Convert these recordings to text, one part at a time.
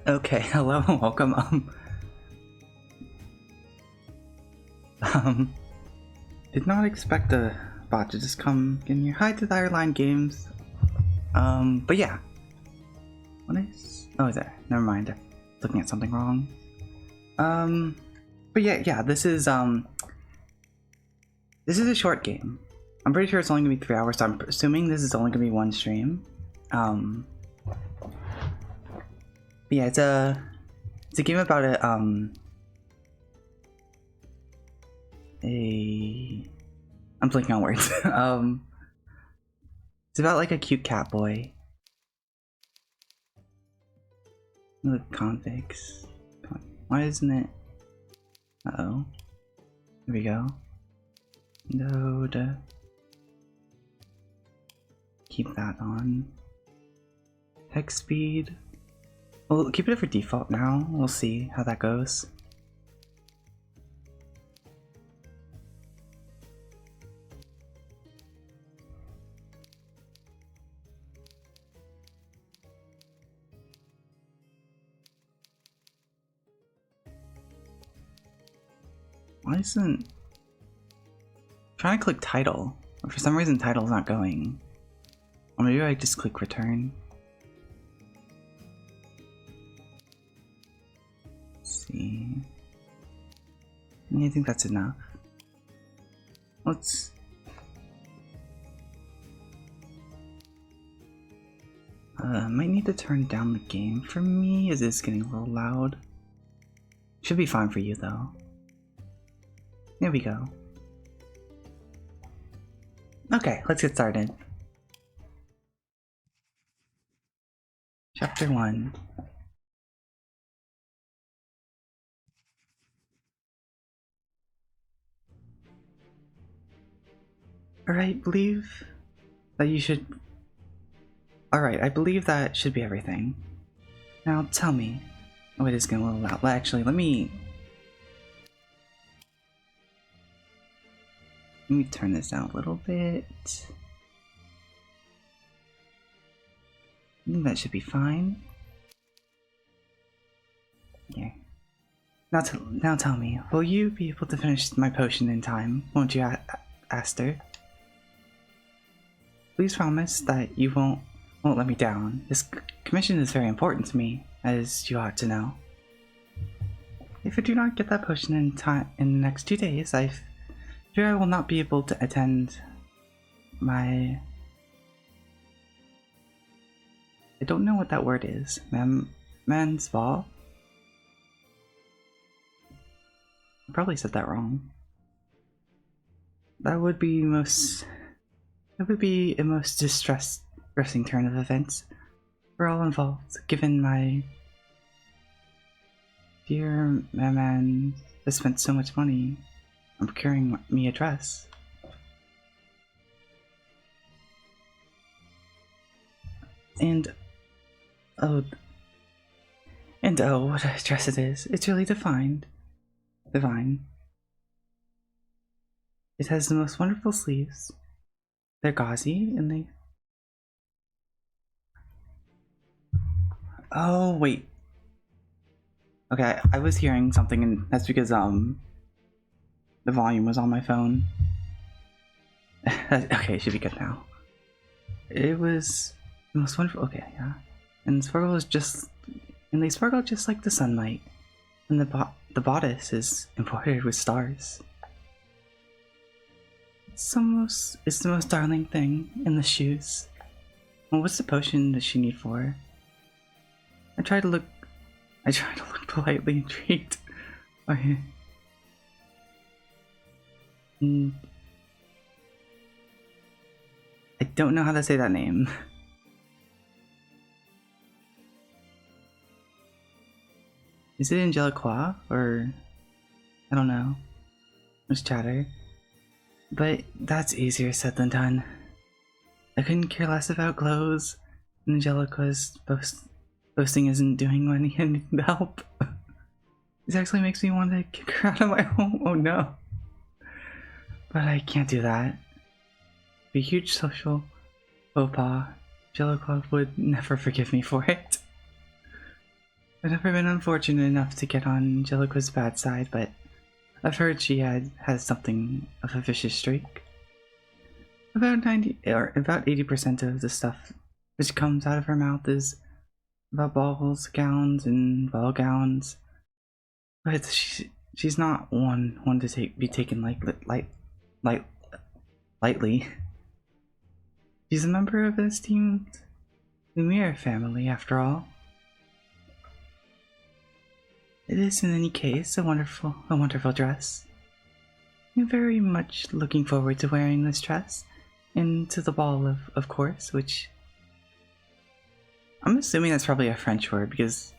Okay, hello, welcome. Did not expect a bot to just come in here. Hi to the Ireline Games. But yeah. What is? Oh, is there? Never mind. Looking at something wrong. But yeah. This is a short game. I'm pretty sure it's only gonna be 3 hours. So I'm assuming this is only gonna be one stream. But yeah, it's a game about I'm blinking on words. It's about like a cute cat boy. The configs. Why isn't it? Uh-oh. Here we go. Node. Keep that on. Text speed. We'll keep it for default now. We'll see how that goes. Why isn't... I'm trying to click title. But for some reason title's not going. Or maybe I just click return. Let's see. I think that's enough. Let's... might need to turn down the game for me. Is this getting a little loud? Should be fine for you though. There we go. Okay, let's get started. Chapter 1. Alright, I believe that should be everything. Now tell me. Oh, it is getting a little loud. Actually, let me turn this down a little bit. I think that should be fine. Yeah. Now tell me, will you be able to finish my potion in time? Won't you, Aster? Please promise that you won't let me down. This commission is very important to me, as you ought to know. If I do not get that potion in time in the next 2 days, I fear I will not be able to attend my... I don't know what that word is. Man's ball? I probably said that wrong. That would be a most distressing turn of events for all involved, given my dear man has spent so much money on procuring me a dress. And oh, what a dress it is. It's really divine. It has the most wonderful sleeves. They're gauzy and they... Oh, wait. Okay, I was hearing something and that's because, the volume was on my phone. Okay, it should be good now. It was the most wonderful... Okay, yeah. And sparkle is just... And they sparkle just like the sunlight. And the bodice is embroidered with stars. It's the most darling thing in the shoes. Well, what's the potion does she need for? I try to look politely intrigued. Okay. I don't know how to say that name. Is it Angeliqua or I don't know. There's chatter. But that's easier said than done. I couldn't care less about clothes, and Angelica's boasting isn't doing anything to help. This actually makes me want to kick her out of my home. Oh no. But I can't do that. Be a huge social faux pas. Angelica would never forgive me for it. I've never been unfortunate enough to get on Angelica's bad side, but I've heard she has something of a vicious streak. About 80% of the stuff which comes out of her mouth is about balls, gowns, and ball gowns. But she's not one to be taken lightly. She's a member of the esteemed Lumiere family, after all. It is, in any case, a wonderful dress. I'm very much looking forward to wearing this dress, and to the ball, of course, which I'm assuming that's probably a French word, because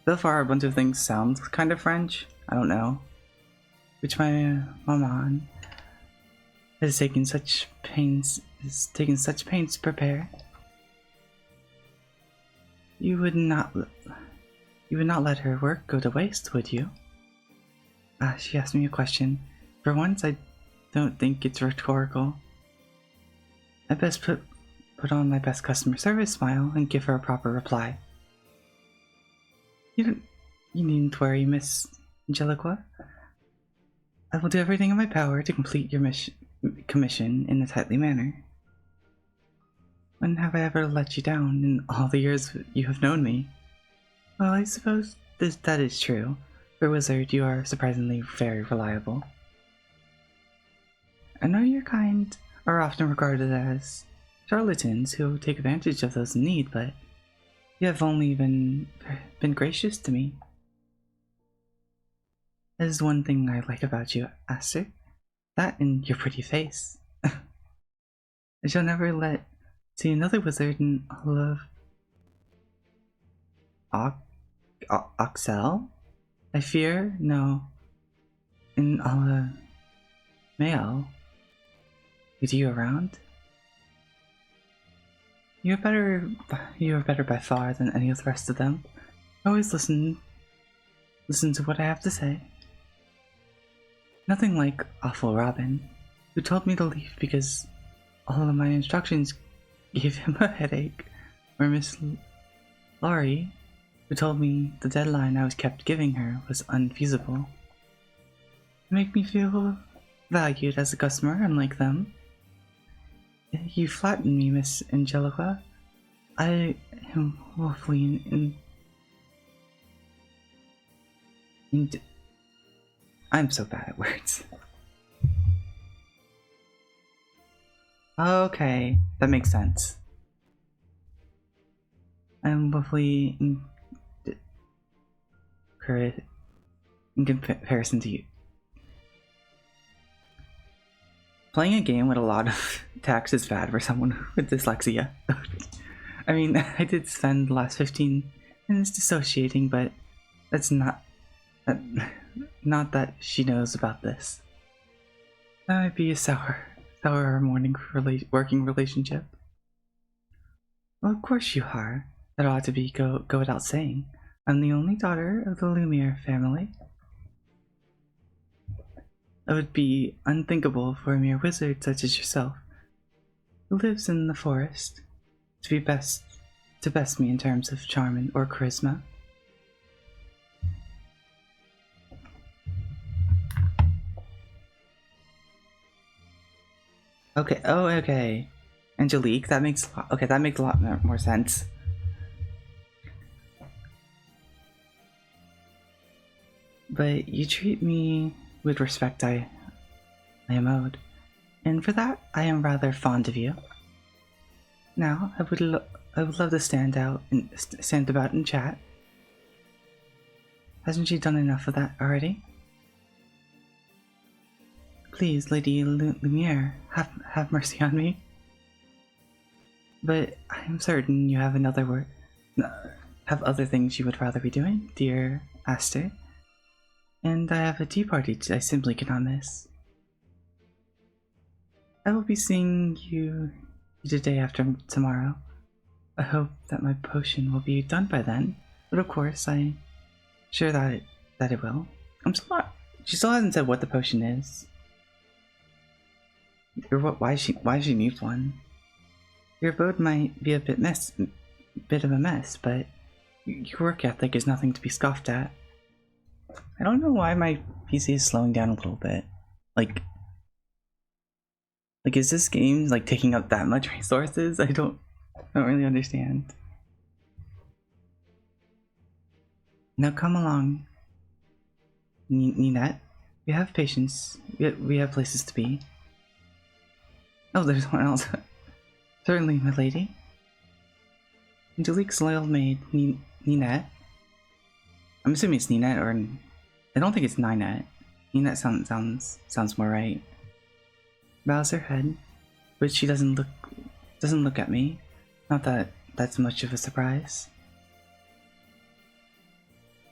so far a bunch of things sound kind of French. I don't know. Which my maman has taken such pains to prepare. You would not let her work go to waste, would you? She asked me a question. For once, I don't think it's rhetorical. I best put on my best customer service smile and give her a proper reply. You needn't worry, Miss Angelica. I will do everything in my power to complete your commission in a timely manner. When have I ever let you down in all the years you have known me? Well, I suppose that is true. For a wizard, you are surprisingly very reliable. I know your kind are often regarded as charlatans who take advantage of those in need, but you have only been gracious to me. That is one thing I like about you, Aster. That and your pretty face. I shall never see another wizard in all of Oxel? I fear, no. In all of Mael. With you around? You are better by far than any of the rest of them. Always listen to what I have to say. Nothing like awful Robin, who told me to leave because all of my instructions gave him a headache, or Miss Laurie, who told me the deadline I was kept giving her was unfeasible. To make me feel valued as a customer, unlike them. You flatten me, Miss Angelica. I am woefully I'm so bad at words. Okay, that makes sense. I'm woefully in comparison to you. Playing a game with a lot of text is bad for someone with dyslexia. I mean, I did spend the last 15 minutes dissociating, but that's not that she knows about this. That might be a sour working relationship. Well, of course you are. That ought to go without saying. I'm the only daughter of the Lumiere family. It would be unthinkable for a mere wizard such as yourself, who lives in the forest, to best me in terms of charm or charisma. Okay, okay. Angelique, that makes a lot more sense. But you treat me with respect I am owed, and for that I am rather fond of you. Now I would love to stand about and chat. Hasn't she done enough of that already? Please, Lady Lumiere, have mercy on me. But I am certain you have have other things you would rather be doing, dear Aster. And I have a tea party I simply cannot miss. I will be seeing you the day after tomorrow. I hope that my potion will be done by then, but of course I'm sure that it will. She still hasn't said what the potion is. Or why she needs one. Your abode might be a bit of a mess, but Your work ethic is nothing to be scoffed at. I don't know why my PC is slowing down a little bit. Like is this game like taking up that much resources? I don't really understand. Now come along, Ninette. We have patience. We have places to be. Oh, there's one else. Certainly, my lady. Angelique's loyal maid, Ninette. I'm assuming it's Ninette, or I don't think it's Ninette. Ninette sounds more right. Bows her head, but she doesn't look at me. Not that that's much of a surprise.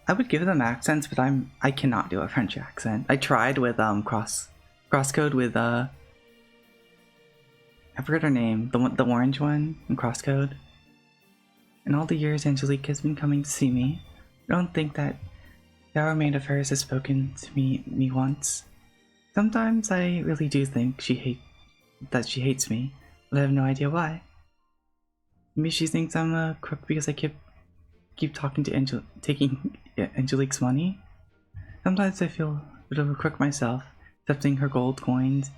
I would give them accents, but I cannot do a French accent. I tried with crosscode with I forgot her name, the orange one in crosscode. In all the years Angelique has been coming to see me, I don't think that our maid of hers has spoken to me once. Sometimes I really do think she hates me, but I have no idea why. Maybe she thinks I'm a crook because I keep talking to taking Angelique's money. Sometimes I feel a bit of a crook myself, accepting her gold coins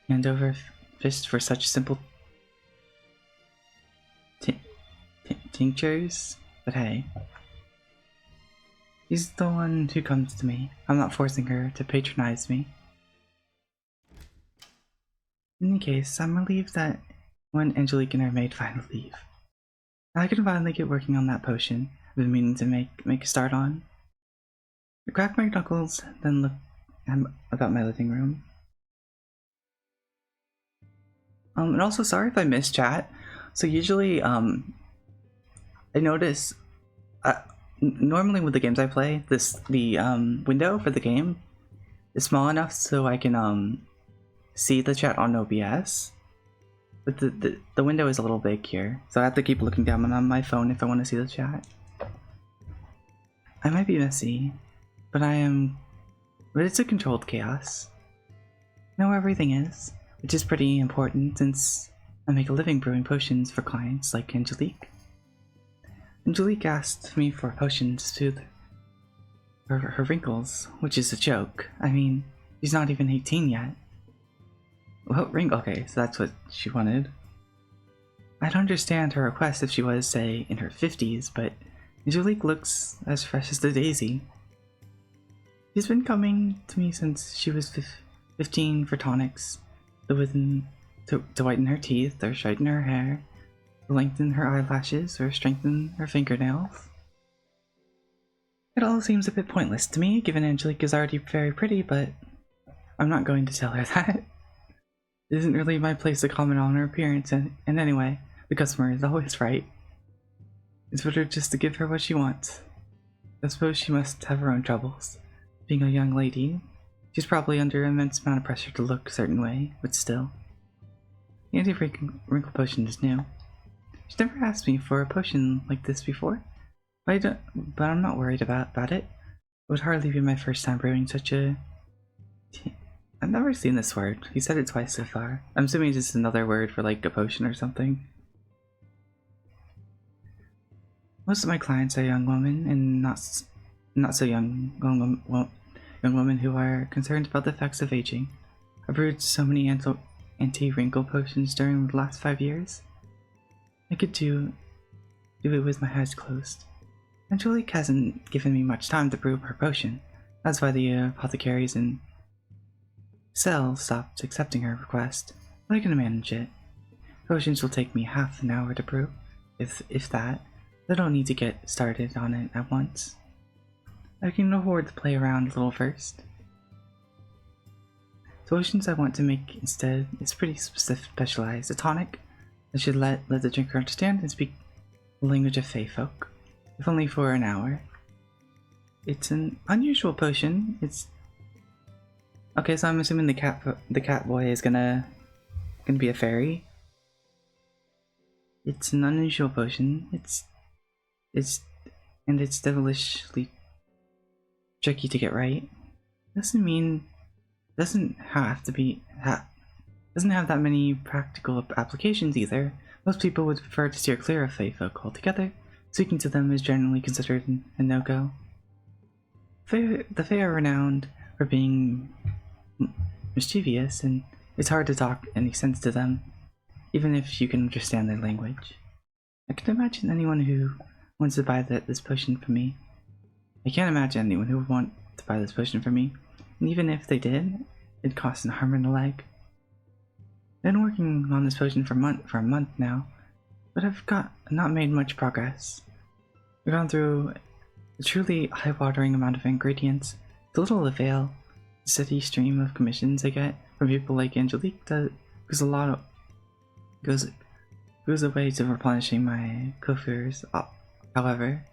hand over fist for such simple tinctures. But hey, she's the one who comes to me. I'm not forcing her to patronize me. In any case, I'm relieved that when Angelique and her maid finally leave, I can finally get working on that potion I've been meaning to make a start on. I crack my knuckles, then look about my living room. And also, sorry if I missed chat. So usually, I notice, normally with the games I play, the window for the game is small enough so I can see the chat on OBS. But the window is a little big here, so I have to keep looking down on my phone if I want to see the chat. I might be messy, but it's a controlled chaos. I know where everything is, which is pretty important since I make a living brewing potions for clients like Angelique. Angelique asked me for potions to soothe her wrinkles, which is a joke. I mean, she's not even 18 yet. What wrinkle? Okay, so that's what she wanted. I'd understand her request if she was, say, in her 50s, but Angelique looks as fresh as the daisy. She's been coming to me since she was 15 for tonics, to whiten her teeth, or straighten her hair, to lengthen her eyelashes, or strengthen her fingernails. It all seems a bit pointless to me, given Angelique is already very pretty, but I'm not going to tell her that. It isn't really my place to comment on her appearance, and anyway, the customer is always right. It's better just to give her what she wants. I suppose she must have her own troubles. Being a young lady, she's probably under an immense amount of pressure to look a certain way, but still. The anti-wrinkle potion is new. She's never asked me for a potion like this before, but I'm not worried about it. It would hardly be my first time brewing such a... I've never seen this word. He said it twice so far. I'm assuming it's just another word for like a potion or something. Most of my clients are young women and not so young women who are concerned about the effects of aging. I've brewed so many anti-wrinkle potions during the last 5 years. I could do it with my eyes closed. Angelique hasn't given me much time to brew her potion. That's why the apothecaries and Cell stopped accepting her request, but I can manage it. Potions will take me half an hour to brew, if that. I don't need to get started on it at once. I can afford to play around a little first. The potions I want to make instead is pretty specialized. A tonic that should let the drinker understand and speak the language of Fey folk, if only for an hour. It's an unusual potion. It's okay, so I'm assuming the cat boy is gonna be a fairy. It's an unusual potion. It's devilishly tricky to get right. Doesn't have that many practical applications either. Most people would prefer to steer clear of Fey folk altogether, Speaking to them is generally considered a no-go. The Fae are renowned for being mischievous, and it's hard to talk any sense to them, even if you can understand their language. I can imagine anyone who wants to buy this potion from me. I can't imagine anyone who would want to buy this potion from me, and even if they did, it'd cost an arm and a leg. I've been working on this potion for a month now, but I've not made much progress. We've gone through a truly eye-watering amount of ingredients, the little avail, the steady stream of commissions I get from people like Angelique goes away to replenishing my coffers. However,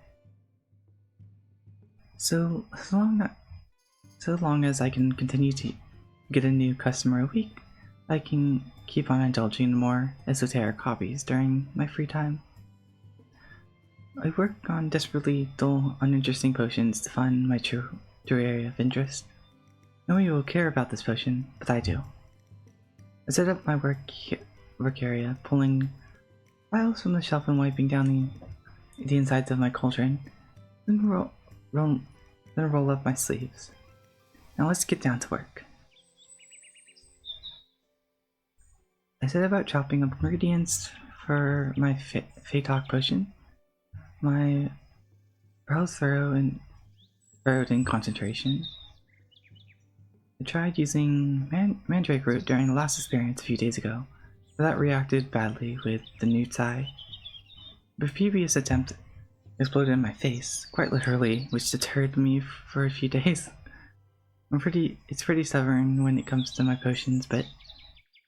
so long as I can continue to get a new customer a week, I can keep on indulging in more esoteric hobbies during my free time. I work on desperately dull, uninteresting potions to find my true area of interest. No one will care about this potion, but I do. I set up my work area, pulling files from the shelf and wiping down the insides of my cauldron, then roll up my sleeves. Now let's get down to work. I set about chopping up ingredients for my Fatalk potion. My brows furrowed in concentration. I tried using mandrake root during the last experience a few days ago, but that reacted badly with the new tie. The previous attempt exploded in my face, quite literally, which deterred me for a few days. It's pretty stubborn when it comes to my potions, but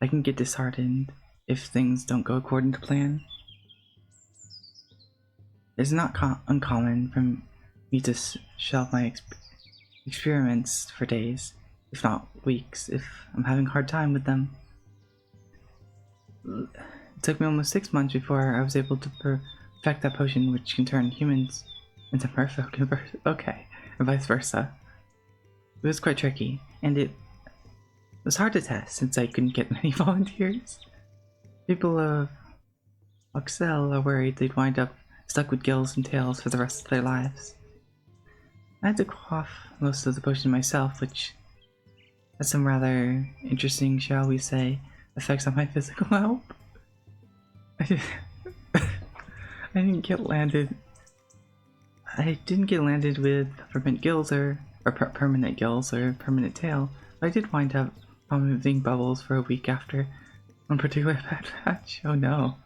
I can get disheartened if things don't go according to plan. It's not uncommon for me to shelve my experiments for days, if not weeks, if I'm having a hard time with them. It took me almost 6 months before I was able to perfect that potion which can turn humans into merfolk, okay, and vice versa. It was quite tricky, and it was hard to test since I couldn't get many volunteers. People of Oxel are worried they'd wind up stuck with gills and tails for the rest of their lives. I had to quaff most of the potion myself, which had some rather interesting, shall we say, effects on my physical health. I didn't get landed with permanent gills or permanent tail, but I did wind up vomiting bubbles for a week after one particular bad patch. Oh no.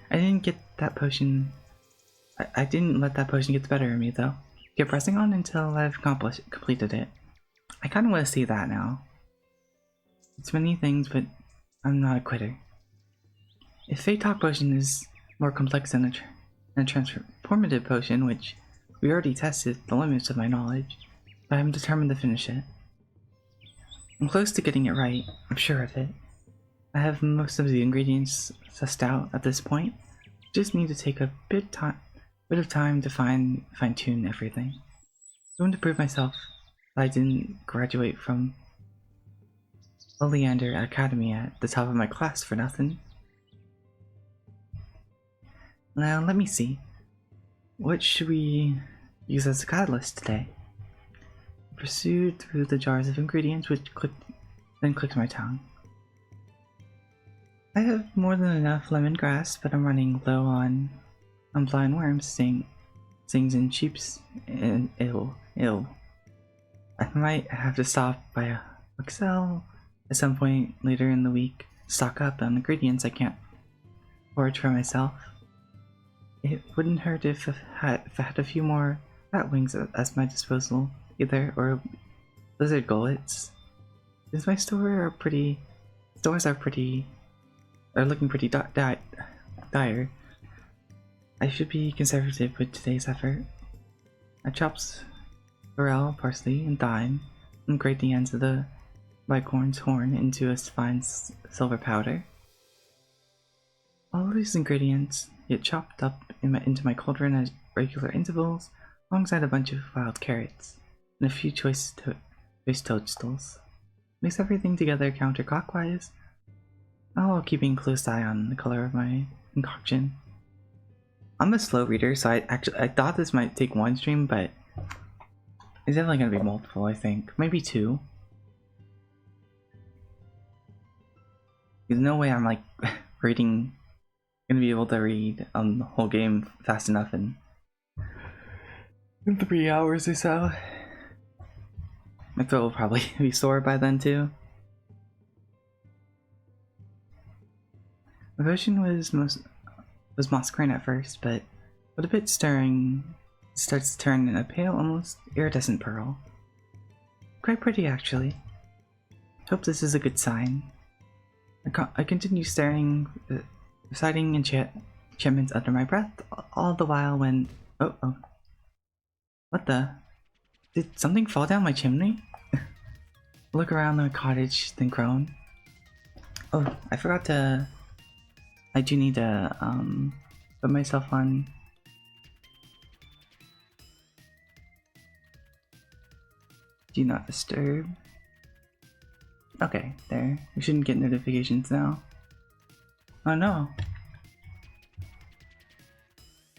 I didn't get that potion. I didn't let that potion get the better of me though. Keep pressing on until I've completed it. I kinda wanna see that now. It's many things, but I'm not a quitter. If Fatalk potion is more complex than a transformative potion, which we already tested the limits of my knowledge, but I'm determined to finish it. I'm close to getting it right, I'm sure of it. I have most of the ingredients sussed out at this point. Just need to take a bit of time to fine-tune everything. I want to prove myself that I didn't graduate from Oleander Academy at the top of my class for nothing. Now let me see. What should we use as a catalyst today? I pursued through the jars of ingredients which then clicked my tongue. I have more than enough lemongrass, but I'm running low on blind worms, stings and sheeps, and ill. I might have to stop by Excel at some point later in the week, stock up on ingredients I can't forage for myself. It wouldn't hurt if I had a few more bat wings at my disposal, either, or lizard gullets. Since my stores are looking pretty dire, I should be conservative with today's effort. I chopped sorrel, parsley, and thyme, and grate the ends of the bicorn's horn into a fine silver powder. All of these ingredients get chopped up into my cauldron at regular intervals, alongside a bunch of wild carrots and a few choice toadstools. Mix everything together counterclockwise, all while keeping a close eye on the color of my concoction. I'm a slow reader, so I thought this might take one stream, but it's definitely gonna be multiple, I think. Maybe two. There's no way I'm like gonna be able to read the whole game fast enough in 3 hours or so. My throat will probably be sore by then too. My potion was moss green at first, but with a bit stirring, it starts to turn in a pale, almost iridescent pearl. Quite pretty, actually. Hope this is a good sign. I continue staring, reciting enchantments under my breath, all the while when... Oh. What the? Did something fall down my chimney? Look around the cottage, then groan. Oh, I forgot to... I do need to, put myself on... Do not disturb. Okay, there. We shouldn't get notifications now. Oh no.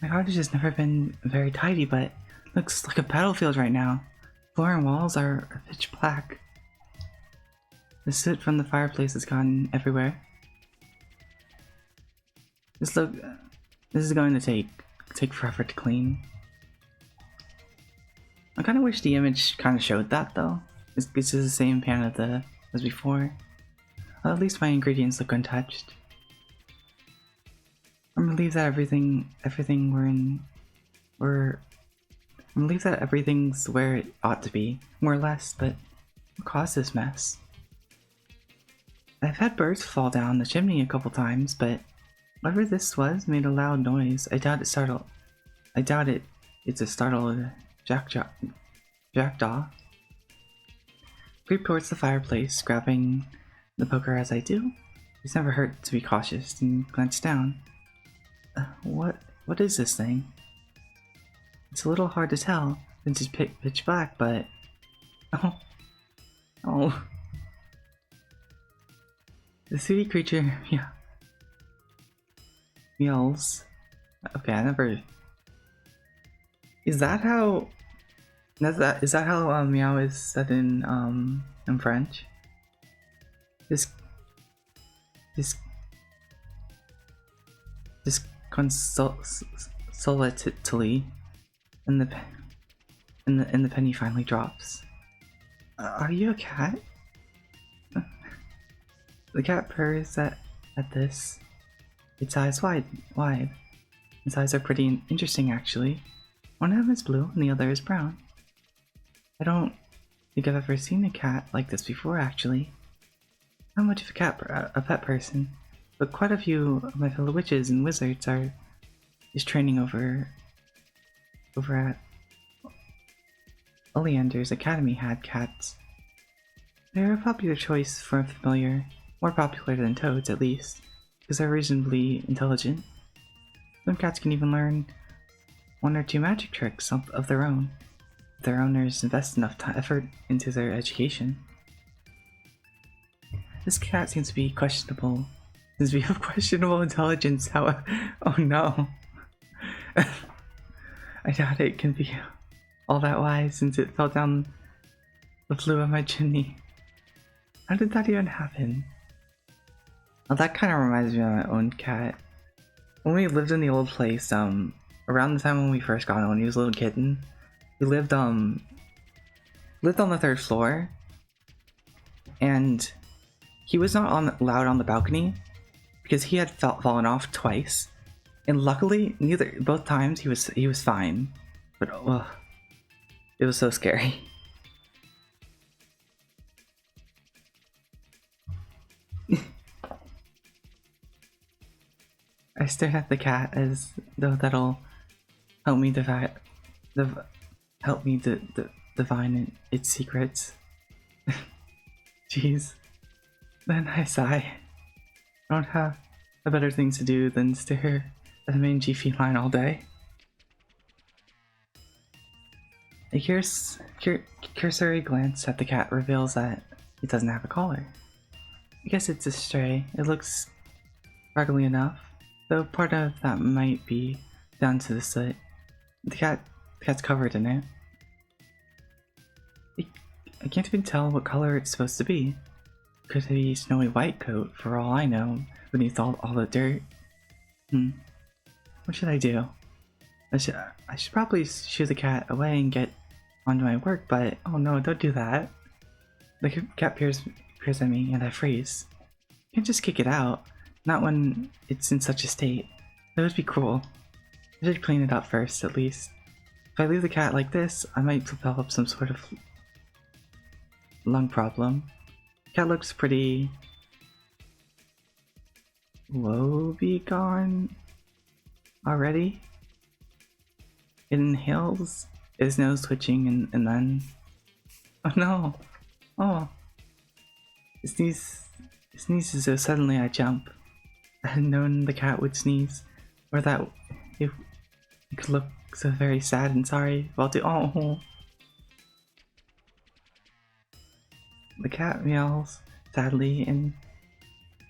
My cottage has never been very tidy, but looks like a battlefield right now. Floor and walls are pitch black. The soot from the fireplace has gone everywhere. This is going to take forever to clean. I kind of wish the image kind of showed that though. This is the same pan as before. Well, at least my ingredients look untouched. I'm relieved that I'm relieved that everything's where it ought to be, more or less, but what caused this mess? I've had birds fall down the chimney a couple times, but whatever this was made a loud noise. I doubt it's a startled jackdaw. Creep towards the fireplace, grabbing the poker as I do. It's never hurt to be cautious and glance down. What is this thing? It's a little hard to tell since it's pitch black, but... Oh. The sooty creature, yeah. Meows. Okay, I never... Is that how meow is said in French? Disconsolately, and the penny finally drops. Are you a cat? The cat purrs at this. Its eyes wide. Its eyes are pretty interesting, actually. One of them is blue and the other is brown. I don't think I've ever seen a cat like this before, actually. Not much of a pet person, but quite a few of my fellow witches and wizards is training over at Oleander's Academy had cats. They're a popular choice for a familiar, more popular than toads at least, because they're reasonably intelligent. Some cats can even learn one or two magic tricks of their own, if their owners invest enough effort into their education. This cat seems to be questionable. Since we have questionable intelligence, how? Oh no! I doubt it can be all that wise since it fell down the flue of my chimney. How did that even happen? Well, that kind of reminds me of my own cat. When we lived in the old place, around the time when we first got him, when he was a little kitten, we lived on the 3rd floor, and he was not allowed on the balcony because he had fallen off twice, and luckily both times he was fine, but it was so scary. I stare at the cat as though that'll help me divine its secrets. Jeez. Then I sigh. I don't have a better thing to do than stare at the mangy feline all day. A cursory glance at the cat reveals that it doesn't have a collar. I guess it's a stray. It looks raggedy enough, though part of that might be down to the soot. The cat's covered in it. I can't even tell what color it's supposed to be. Could be snowy white coat for all I know, beneath all the dirt. What should I do? I should probably shoo the cat away and get onto my work, but oh no, don't do that. The cat peers at me and I freeze. I can't just kick it out, not when it's in such a state. That would be cruel. I should clean it up first, at least. If I leave the cat like this, I might develop some sort of lung problem. The cat looks pretty woebegone already. It inhales, his nose twitching, and then... Oh no! Oh! It sneezes so suddenly I jump. I hadn't known the cat would sneeze, or that it could look so very sad and sorry while oh! The cat meows sadly and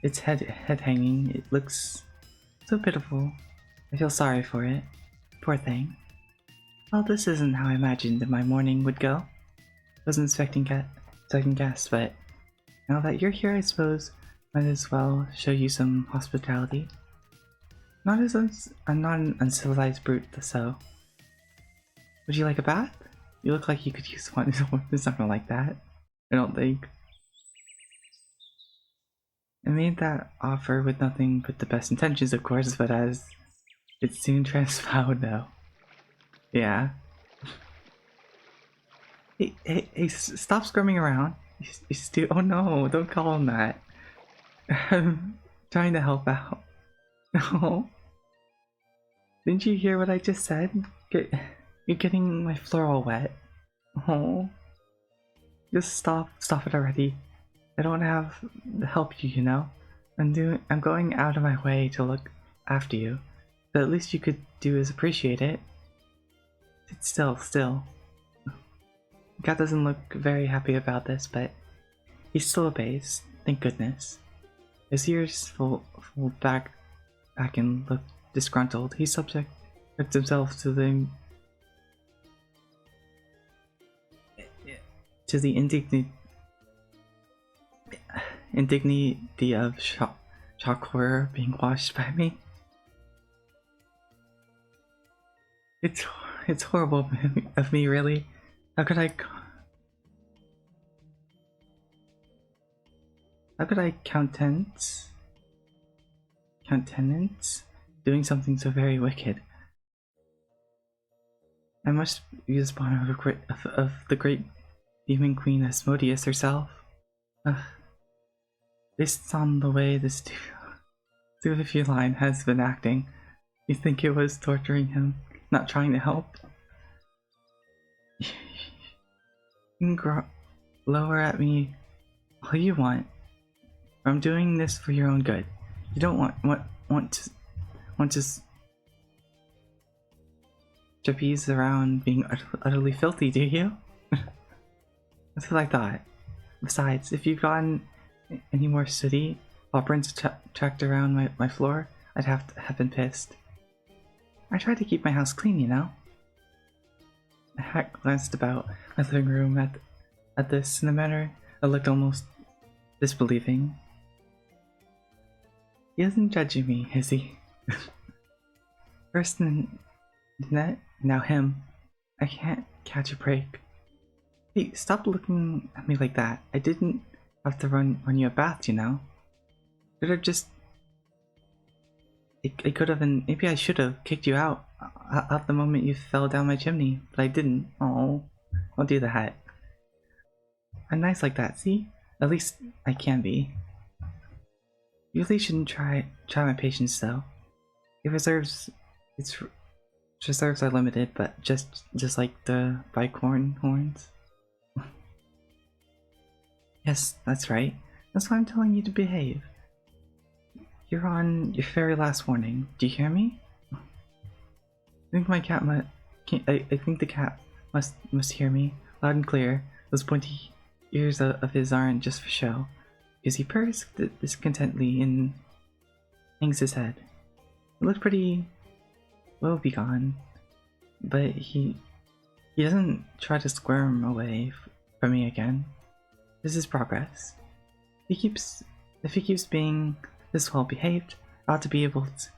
its head hanging. It looks so pitiful. I feel sorry for it. Poor thing. Well, this isn't how I imagined my morning would go. Wasn't expecting second guess, but now that you're here, I suppose might as well show you some hospitality. I'm not an uncivilized brute, so. Would you like a bath? You look like you could use one. It's not gonna like that. I don't think. I made that offer with nothing but the best intentions, of course, but as it soon transpired, though. Yeah. Hey, stop squirming around. Oh no, don't call him that. I'm trying to help out. No. Didn't you hear what I just said? You're getting my floor all wet. Oh. Just stop it already. I don't have to help you, you know? I'm going out of my way to look after you. But at least you could do is appreciate it. Still. God doesn't look very happy about this, but he still obeys. Thank goodness. His ears fold back and look disgruntled. He subjects himself to the indignity of shock horror being washed by me. It's horrible of me, really. How could I countenance doing something so very wicked? I must be the spawn of the great demon queen Asmodeus herself. Based on the way this stupid feline has been acting, you think it was torturing him, not trying to help? You can lower at me all you want. I'm doing this for your own good. You don't want to trapeze around being utterly filthy, do you? That's what I thought. Besides, if you've gotten any more sooty while Brent's tracked around my floor, I'd have been pissed. I try to keep my house clean, you know? I glanced about my living room at this in a manner that looked almost disbelieving. He isn't judging me, is he? First Net, now him. I can't catch a break. Hey, stop looking at me like that. I didn't have to run you a bath, you know? Could have just... I could have, and maybe I should have kicked you out the moment you fell down my chimney, but I didn't. Oh, I'll do that. I'm nice like that, see? At least I can be. You really shouldn't try my patience, though. Its reserves are limited, but just like the bicorn horns. Yes, that's right. That's why I'm telling you to behave. You're on your very last warning. Do you hear me? I think my cat I think the cat must hear me loud and clear. Those pointy ears of his aren't just for show. Because he purrs discontently and hangs his head. It looked pretty will be gone, but he doesn't try to squirm away from me again. This is progress. If he keeps being this well behaved, I ought to be able to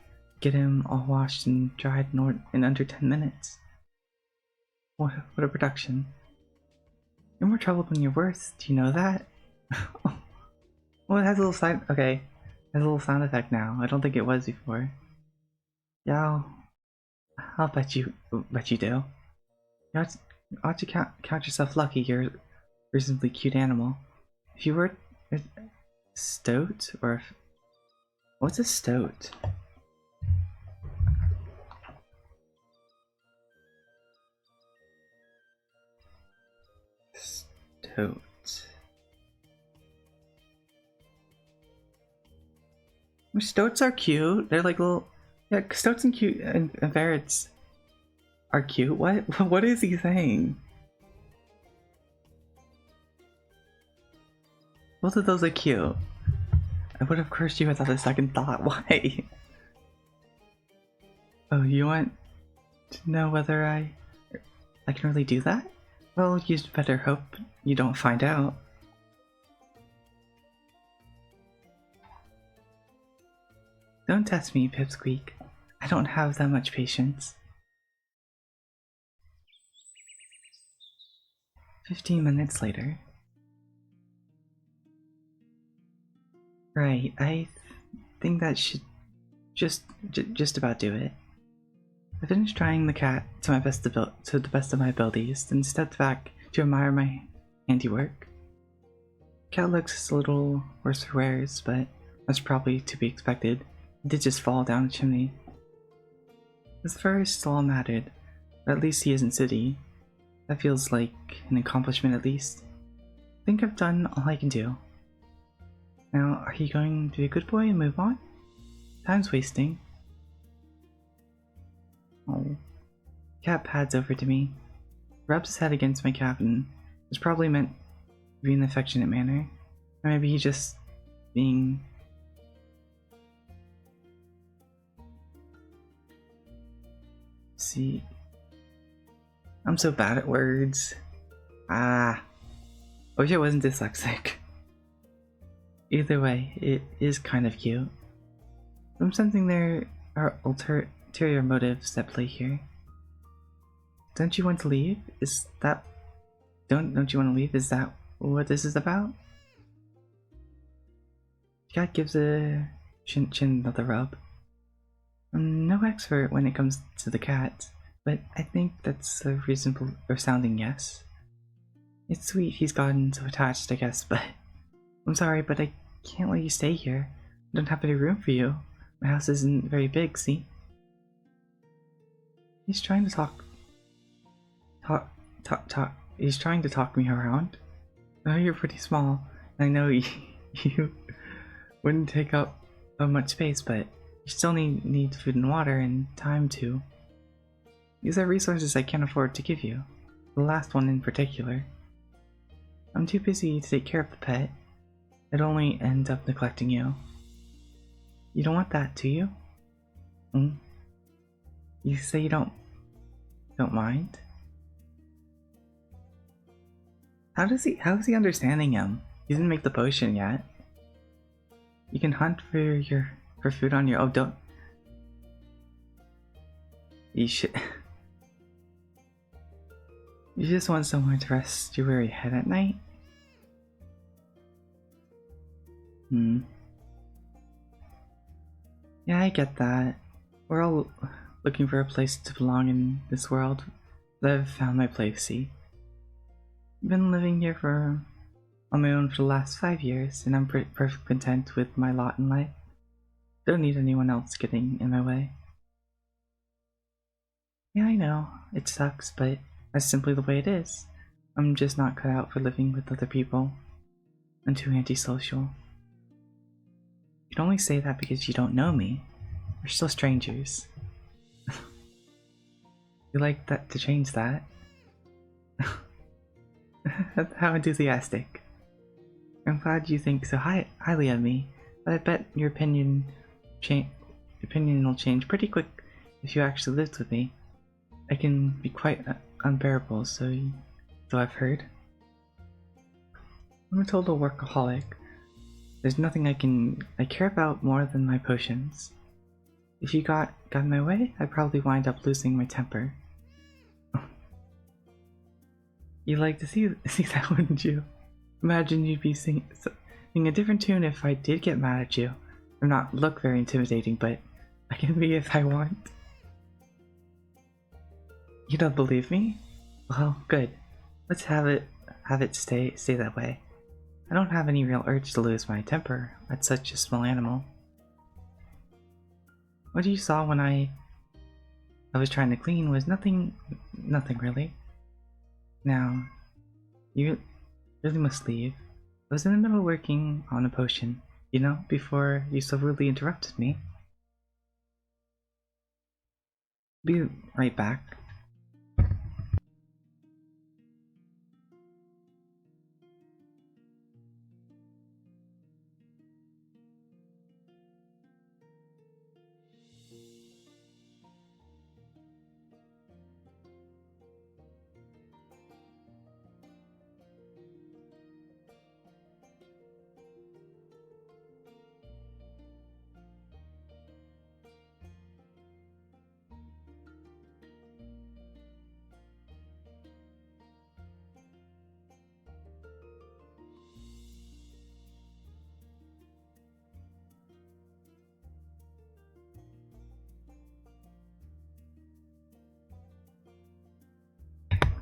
get him all washed and dried in under 10 minutes. What a production. You're more trouble than you're worth, do you know that? Well, it has a little okay. It has a little sound effect now. I don't think it was before. Yeah, I'll bet you do. You ought to count yourself lucky you're a reasonably cute animal. If you were a stoat, or what's a stoat? Stoat. Stoats are cute. They're like little, yeah. Stoats and cute and ferrets are cute. What? What is he saying? Both of those are cute. I would have cursed you without a second thought. Why? Oh, you want to know whether I can really do that? Well, you'd better hope you don't find out. Don't test me, Pipsqueak. I don't have that much patience. 15 minutes later. Right, I think that should just about do it. I finished trying the cat to the best of my abilities, then stepped back to admire my handiwork. Cat looks a little worse for wears, but that's probably to be expected. It did just fall down the chimney. His fur is still all matted, but at least he isn't sooty. That feels like an accomplishment at least. I think I've done all I can do. Now, are you going to be a good boy and move on? Time's wasting. Oh. Cat pads over to me, rubs his head against my cap, and it's probably meant to be in an affectionate manner. Or maybe he's just being... See... I'm so bad at words. I wish I wasn't dyslexic. Either way, it is kind of cute. I'm sensing there are ulterior motives at play here. Don't you want to leave? Is that... Don't you want to leave? Is that what this is about? Cat gives a chin another rub. I'm no expert when it comes to the cat, but I think that's a reasonable or sounding yes. It's sweet he's gotten so attached, I guess, but I'm sorry, but I can't let you stay here. I don't have any room for you. My house isn't very big, see? He's trying to talk. He's trying to talk me around. I know you're pretty small, and I know you wouldn't take up much space, but you still need food and water and time too. These are resources I can't afford to give you. The last one in particular. I'm too busy to take care of the pet. I'd only end up neglecting you. You don't want that, do you? You say you don't mind? How is he understanding him? He didn't make the potion yet. You can hunt for food on your... Oh, don't... You should... You just want somewhere to rest your weary head at night? Yeah, I get that. We're all looking for a place to belong in this world, but I've found my place, see? I've been living here on my own for the last 5 years, and I'm perfectly content with my lot in life. Don't need anyone else getting in my way. Yeah, I know, it sucks, but that's simply the way it is. I'm just not cut out for living with other people. I'm too antisocial. You can only say that because you don't know me. We're still strangers. You like that to change that? How enthusiastic. I'm glad you think so highly of me, but I bet your opinion will change pretty quick if you actually lived with me, I can be quite unbearable, so I've heard. I'm a total workaholic. There's nothing I care about more than my potions. If you got in my way, I'd probably wind up losing my temper. You'd like to see that, wouldn't you? Imagine you'd be singing a different tune if I did get mad at you. Or not look very intimidating, but I can be if I want. You don't believe me? Well, good. Let's have it stay that way. I don't have any real urge to lose my temper at such a small animal. What you saw when I was trying to clean was nothing really. Now, you really must leave. I was in the middle of working on a potion, you know, before you so rudely interrupted me. Be right back.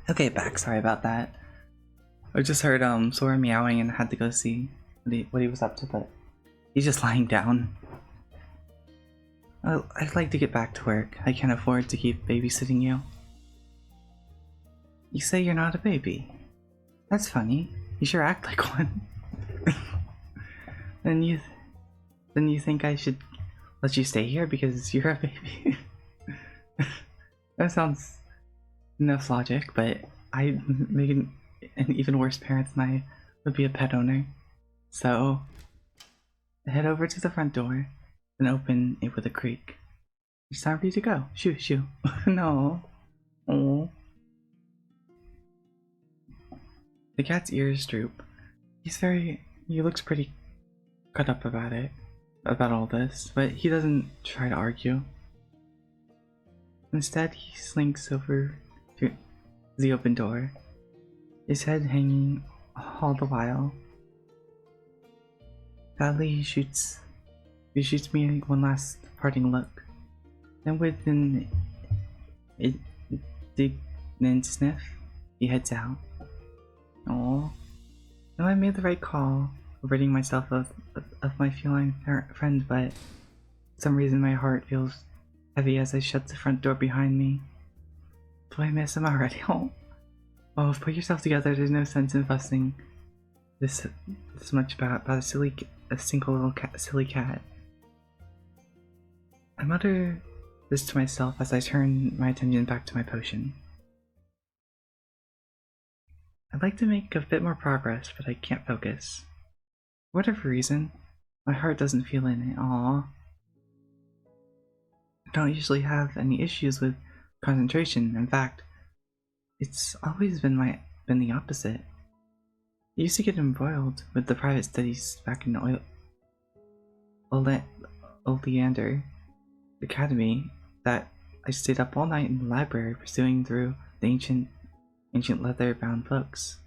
Okay, back. Sorry about that. I just heard Sora meowing and had to go see what he was up to, but he's just lying down. I'd like to get back to work. I can't afford to keep babysitting you. You say you're not a baby. That's funny. You sure act like one. Then you think I should let you stay here because you're a baby? That sounds enough logic, but I'd make an even worse parent than I would be a pet owner. So, head over to the front door and open it with a creak. It's time for you to go. Shoo, shoo. No. Oh. The cat's ears droop. He looks pretty cut up about all this, but he doesn't try to argue. Instead, he slinks over to the open door, his head hanging all the while. Sadly, he shoots me one last parting look, then with an indignant sniff, he heads out. Oh, no, I made the right call, ridding myself of my feline friend, but for some reason my heart feels heavy as I shut the front door behind me. Do I miss him already? Oh, put yourself together. There's no sense in fussing this much about a single little silly cat. I mutter this to myself as I turn my attention back to my potion. I'd like to make a bit more progress, but I can't focus. For whatever reason, my heart doesn't feel in it. Aww. I don't usually have any issues with concentration. In fact, it's always been the opposite. I used to get embroiled with the private studies back in Oleander Academy that I stayed up all night in the library pursuing through the ancient leather-bound books.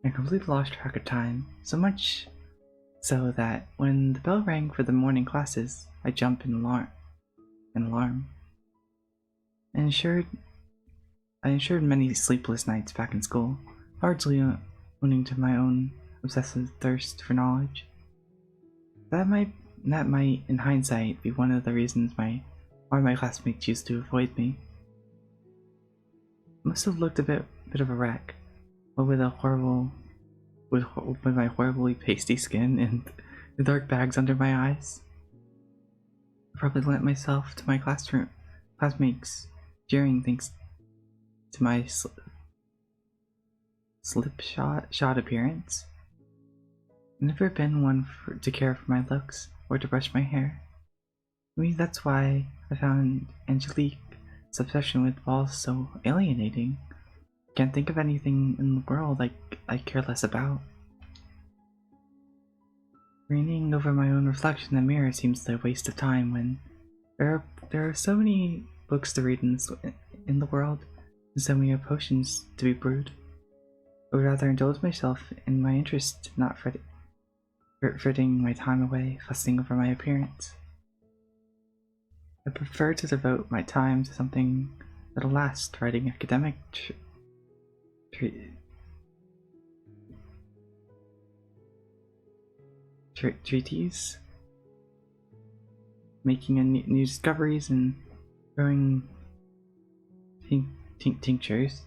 I completely lost track of time, so much so that when the bell rang for the morning classes, I jumped in alarm. I ensured many sleepless nights back in school, largely owing to my own obsessive thirst for knowledge. That might, in hindsight, be one of the reasons why my classmates used to avoid me. I must have looked a bit of a wreck, but with my horribly pasty skin and the dark bags under my eyes. I probably lent myself to my classmates jeering thanks to my slipshod appearance. I've never been one to care for my looks or to brush my hair. Maybe that's why I found Angelique's obsession with balls so alienating. Can't think of anything in the world I care less about. Leaning over my own reflection in the mirror seems a waste of time when there are so many books to read in the world, and so many potions to be brewed. I would rather indulge myself in my interest, not fritting my time away, fussing over my appearance. I prefer to devote my time to something that'll last, writing academic treaties, making new discoveries, and growing tinctures.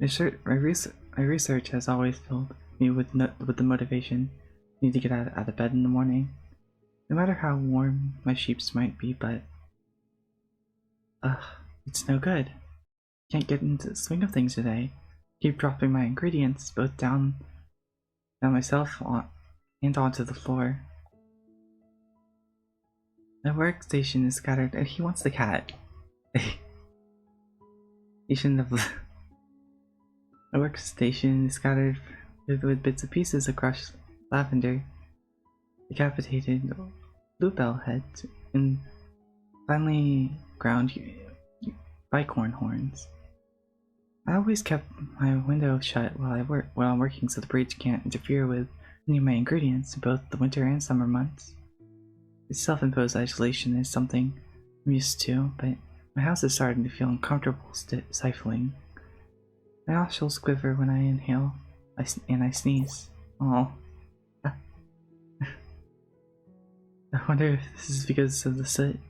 My research has always filled me with the motivation I need to get out of bed in the morning, no matter how warm my sheets might be. But it's no good. Can't get into the swing of things today. Keep dropping my ingredients both down myself and onto the floor. My workstation is scattered, and he wants the cat. He shouldn't have. My workstation is scattered with bits and pieces of crushed lavender, decapitated bluebell heads, and finely ground bicorn horns. I always kept my window shut while I'm working, so the breeze can't interfere with any of my ingredients in both the winter and summer months. This self-imposed isolation is something I'm used to, but my house is starting to feel uncomfortable, stifling. My nostrils quiver when I inhale, and I sneeze. Oh. I wonder if this is because of the soot.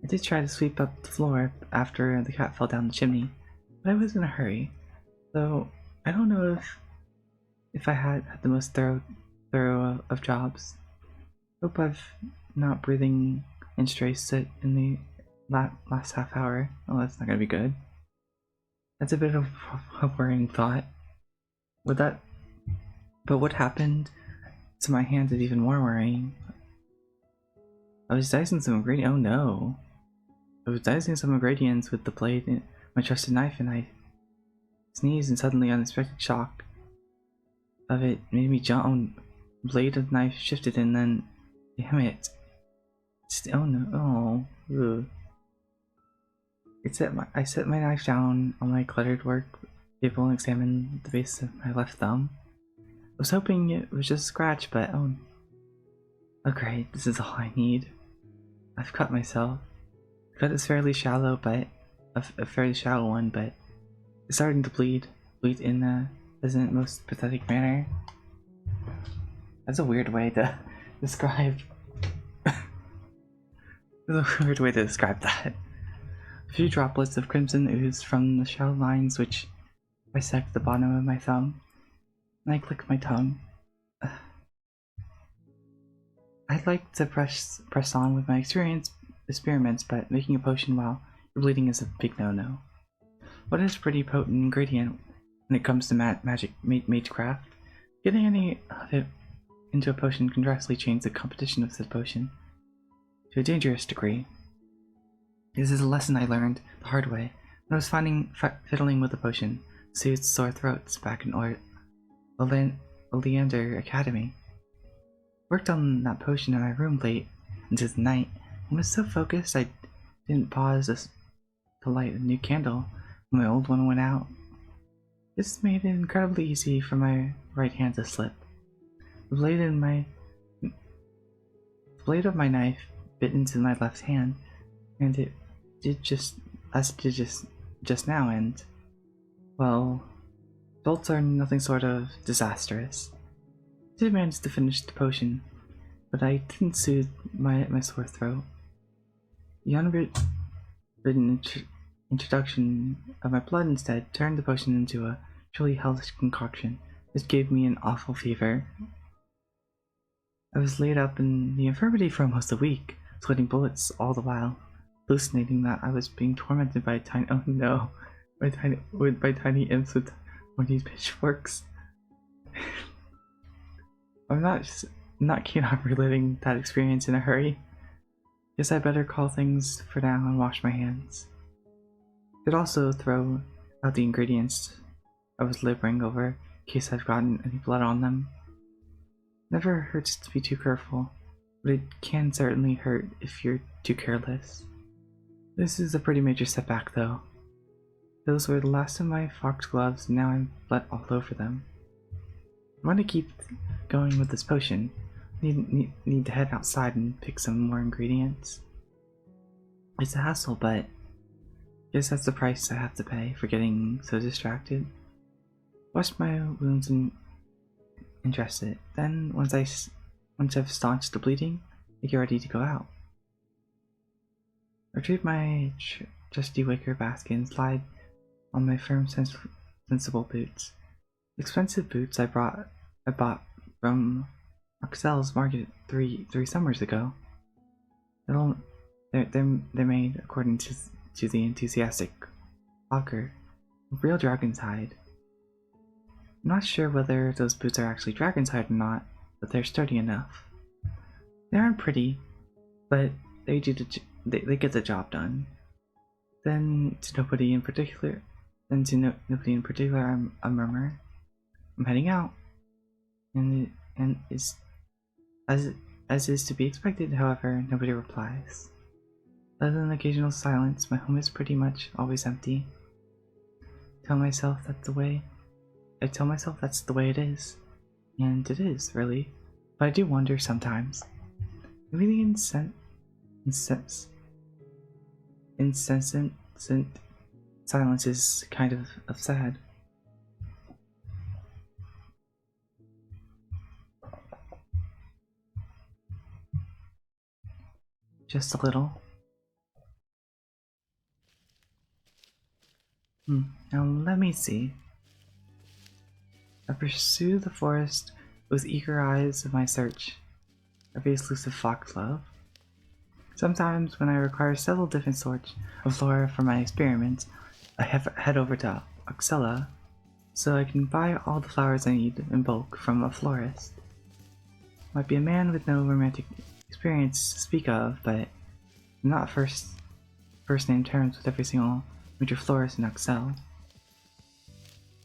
I did try to sweep up the floor after the cat fell down the chimney, but I was in a hurry, so I don't know if I had the most thorough of jobs. Hope I've not breathing in stray soot in the last half hour. Oh, that's not gonna be good. That's a bit of a worrying thought. But what happened to my hands is even more worrying. I was dicing some ingredients. Oh no! I was dicing some ingredients with the blade and my trusted knife, and I sneezed, and suddenly unexpected shock of it made me jump. The blade of the knife shifted, and then, damn it! Oh no! Oh. Ugh. I set my knife down on my cluttered work table and examined the base of my left thumb. I was hoping it was just a scratch, but oh great, this is all I need. I've cut myself. The cut is fairly shallow, but a fairly shallow one, but it's starting to bleed in a most pathetic manner. That's a weird way to describe. That's a weird way to describe that. A few droplets of crimson ooze from the shallow lines which bisect the bottom of my thumb, and I click my tongue. I'd like to press on with my experiments, but making a potion while you're bleeding is a big no-no. What is a pretty potent ingredient when it comes to magic magecraft? Getting any of it into a potion can drastically change the composition of said potion to a dangerous degree. This is a lesson I learned the hard way when I was fiddling with a potion to soothe sore throats back in Oleander Academy. Worked on that potion in my room late into the night and was so focused I didn't pause to light a new candle when my old one went out. This made it incredibly easy for my right hand to slip. The blade of my knife bit into my left hand, and it did just now, and well, bolts are nothing sort of disastrous. I did manage to finish the potion, but I didn't soothe my sore throat. The unwritten introduction of my blood instead turned the potion into a truly hellish concoction. This gave me an awful fever. I was laid up in the infirmary for almost a week, sweating bullets all the while, hallucinating that I was being tormented by tiny imps with pointy pitchforks. I'm not keen on reliving that experience in a hurry. Guess I better call things for now and wash my hands. Could also throw out the ingredients I was laboring over in case I've gotten any blood on them. Never hurts to be too careful, but it can certainly hurt if you're too careless. This is a pretty major setback though. Those were the last of my foxgloves and now I'm blood all over them. I want to keep going with this potion. Need to head outside and pick some more ingredients. It's a hassle, but I guess that's the price I have to pay for getting so distracted. Wash my wounds and dress it. Then, once I've staunched the bleeding, I get ready to go out. Retrieve my trusty wicker basket and slide on my firm, sensible boots. Expensive boots I bought from Oxell's market three summers ago. They're made according to the enthusiastic hawker of real dragon's hide. I'm not sure whether those boots are actually dragon's hide or not, but they're sturdy enough. They aren't pretty, but they get the job done. Then to nobody in particular, I murmur, "I'm heading out," and is as is to be expected. However, nobody replies. Other than occasional silence, my home is pretty much always empty. I tell myself that's the way it is, and it is really. But I do wonder sometimes. Maybe the incessant silence is kind of sad. Just a little. Now let me see. I pursue the forest with eager eyes of my search. Every elusive foxglove. Sometimes, when I require several different sorts of flora for my experiments, I head over to Oxella so I can buy all the flowers I need in bulk from a florist. Might be a man with no romantic experience to speak of, but I'm not first name terms with every single major florist in Oxell.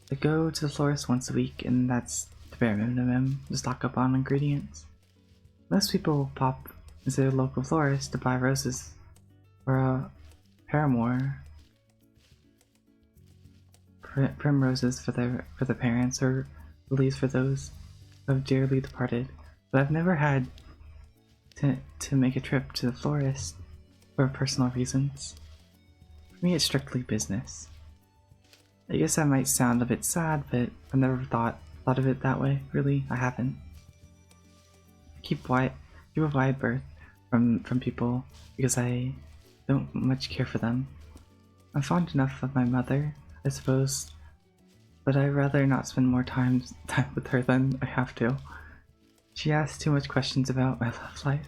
I go to the florist once a week, and that's the bare minimum to stock up on ingredients. Most people pop into their local florist to buy roses or a paramour, primroses for their parents, or lilies for those who have dearly departed. But I've never had to make a trip to the florist for personal reasons. For me, it's strictly business. I guess that might sound a bit sad, but I've never thought of it that way. Really, I haven't. I keep a wide berth from people because I don't much care for them. I'm fond enough of my mother, I suppose, but I'd rather not spend more time with her than I have to. She asks too much questions about my love life.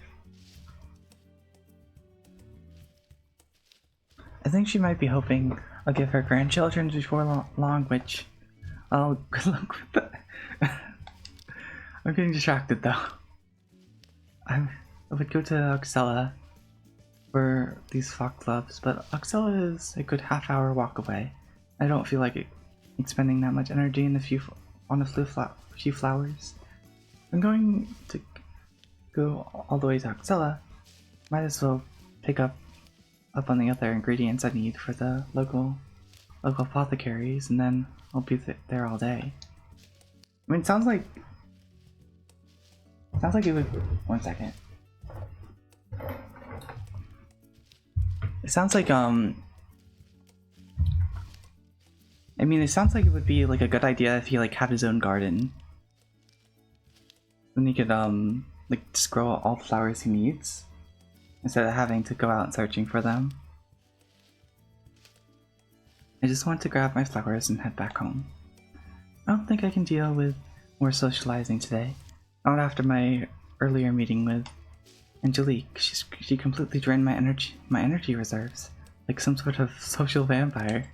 I think she might be hoping I'll give her grandchildren before long, which I'll good luck with that. I'm getting distracted though. I would go to Oxella for these foxgloves, but Oxella is a good half-hour walk away. I don't feel like expending that much energy on a few flowers. I'm going to go all the way to Oxella. Might as well pick up on the other ingredients I need for the local apothecaries, and then I'll be there all day. I mean, it sounds like it would. One second. It sounds like I mean, it sounds like it would be like a good idea if he like had his own garden. Then he could like just grow all the flowers he needs instead of having to go out searching for them. I just want to grab my flowers and head back home. I don't think I can deal with more socializing today. Not after my earlier meeting with Angelique. She completely drained my energy reserves, like some sort of social vampire.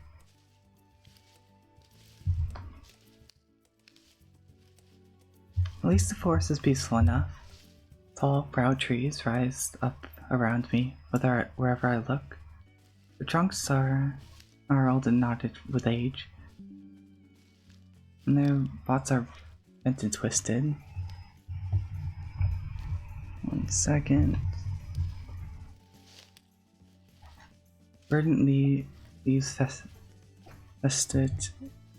At least the forest is peaceful enough. Tall, proud trees rise up around me, wherever I look. The trunks are old and knotted with age, and their bottoms are bent and twisted. 1 second. Verdant leaves fested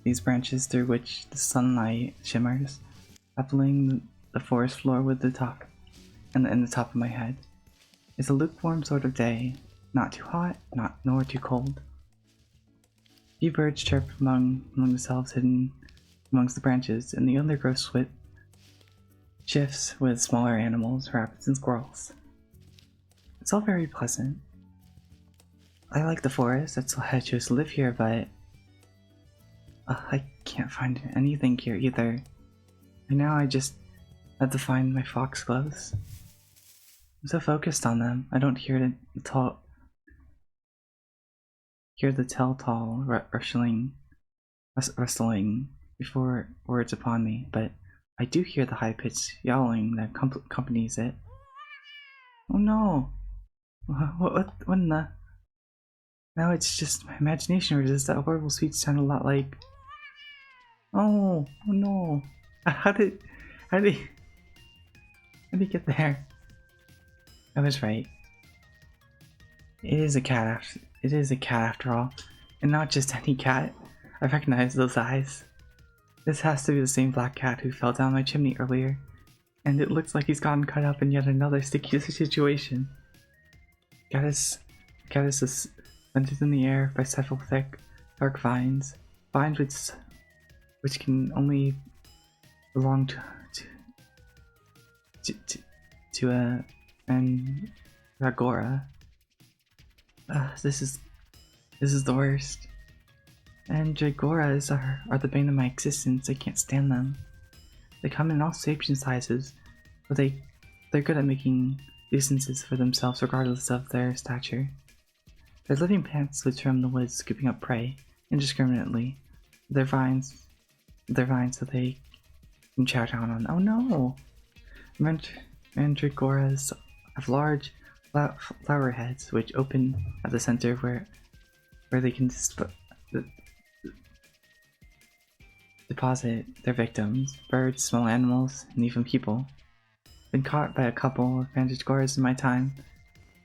these branches through which the sunlight shimmers, leveling the forest floor with the top and the top of my head. It's a lukewarm sort of day, not too hot, nor too cold. A few birds chirp among themselves hidden amongst the branches, and the undergrowth shifts with smaller animals, rabbits and squirrels. It's all very pleasant. I like the forest, that's why I chose to live here, but I can't find anything here either. And now I just have to find my foxgloves. I'm so focused on them, I don't hear the telltale rustling before words upon me, but I do hear the high-pitched yowling that accompanies it. Oh no! What in the... Now it's just my imagination, or does that horrible speech sound a lot like... Oh no! How did he get there? I was right. It is a cat after all, and not just any cat. I recognize those eyes. This has to be the same black cat who fell down my chimney earlier, and it looks like he's gotten caught up in yet another sticky situation. Cat is suspended in the air by several thick, dark vines which can only belong to a Mandragora. This is the worst. Mandragoras are the bane of my existence. I can't stand them. They come in all shapes and sizes, but they're good at making nuisances for themselves regardless of their stature. They're living plants which roam the woods, scooping up prey indiscriminately. Their vines so they can chow down on. Oh no! Mandragoras have large flower heads which open at the center where they can deposit their victims, birds, small animals, and even people. Been caught by a couple of mandragoras in my time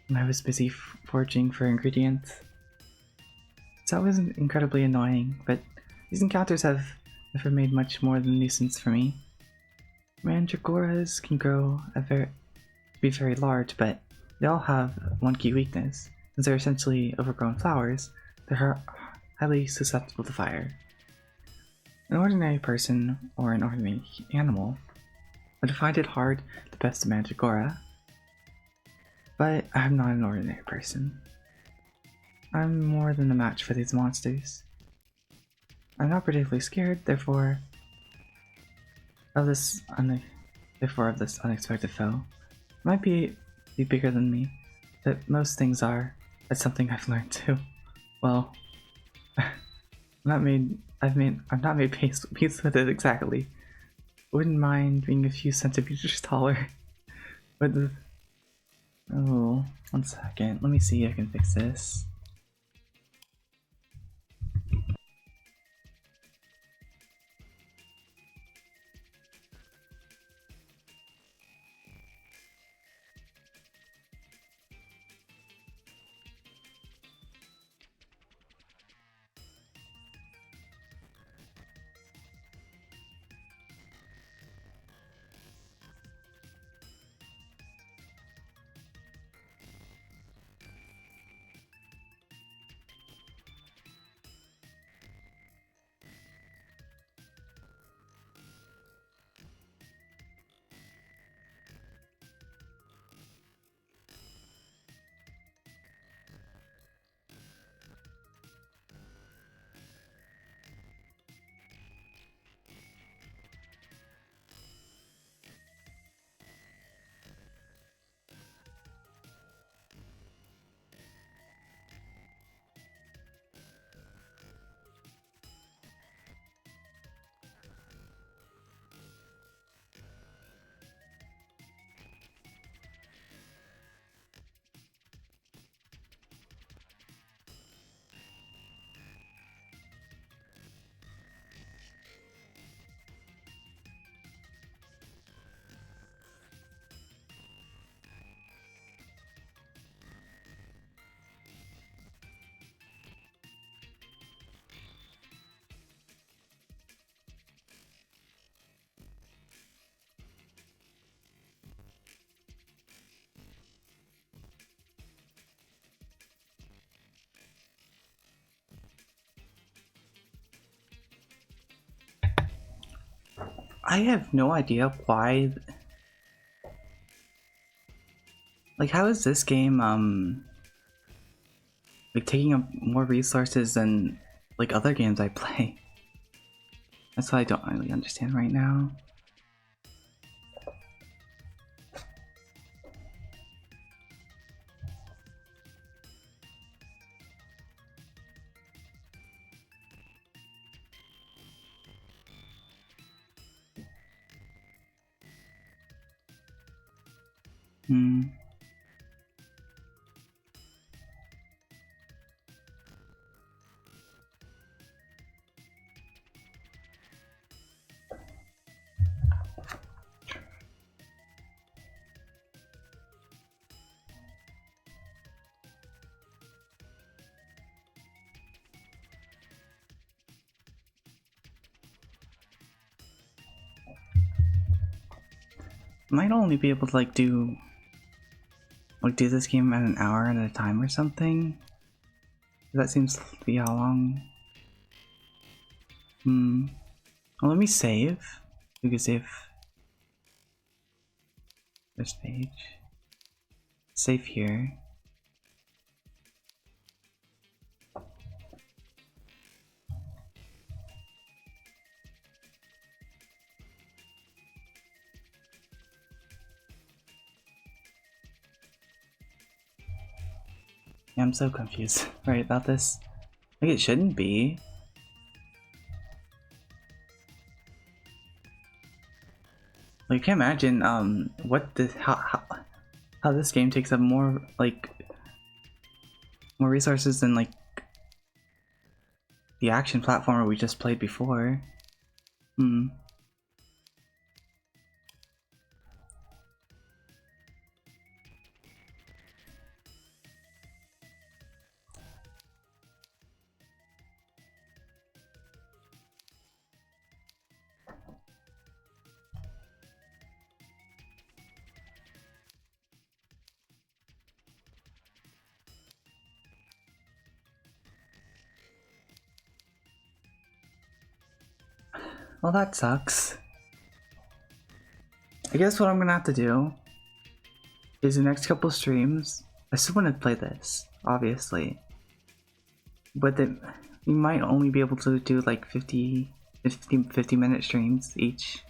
when I was busy foraging for ingredients. It's always incredibly annoying, but these encounters have never made much more than a nuisance for me. Mandragoras can grow to be very large, but they all have one key weakness. Since they're essentially overgrown flowers, they're highly susceptible to fire. An ordinary person or an ordinary animal would find it hard to best a Mandragora, but I'm not an ordinary person. I'm more than a match for these monsters. I'm not particularly scared, therefore of this unexpected foe. It might be bigger than me, but most things are. That's something I've learned too. Well, I'm not made peace with it exactly. Wouldn't mind being a few centimeters taller. But oh, 1 second. Let me see if I can fix this. I have no idea why. Like, how is this game, like, taking up more resources than, like, other games I play? That's what I don't really understand right now. Hmm. Might only be able to like do this game at an hour at a time or something. That seems to be how long. Well, let me save. We can save this page. Save here. Yeah, I'm so confused right about this. Like, it shouldn't be. Like, I can't imagine how this game takes up more resources than like the action platformer we just played before. Well, that sucks. I guess what I'm gonna have to do is the next couple streams. I still want to play this, obviously, but then we might only be able to do like 50-minute streams each.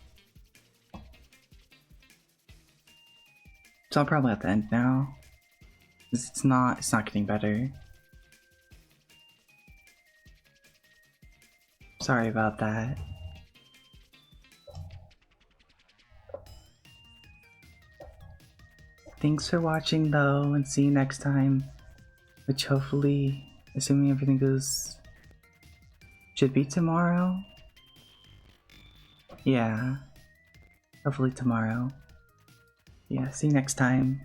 So I'll probably have to end now. It's not getting better. Sorry about that. Thanks for watching though, and see you next time. Which hopefully, assuming everything goes, should be tomorrow? Yeah. Hopefully tomorrow. Yeah, see you next time.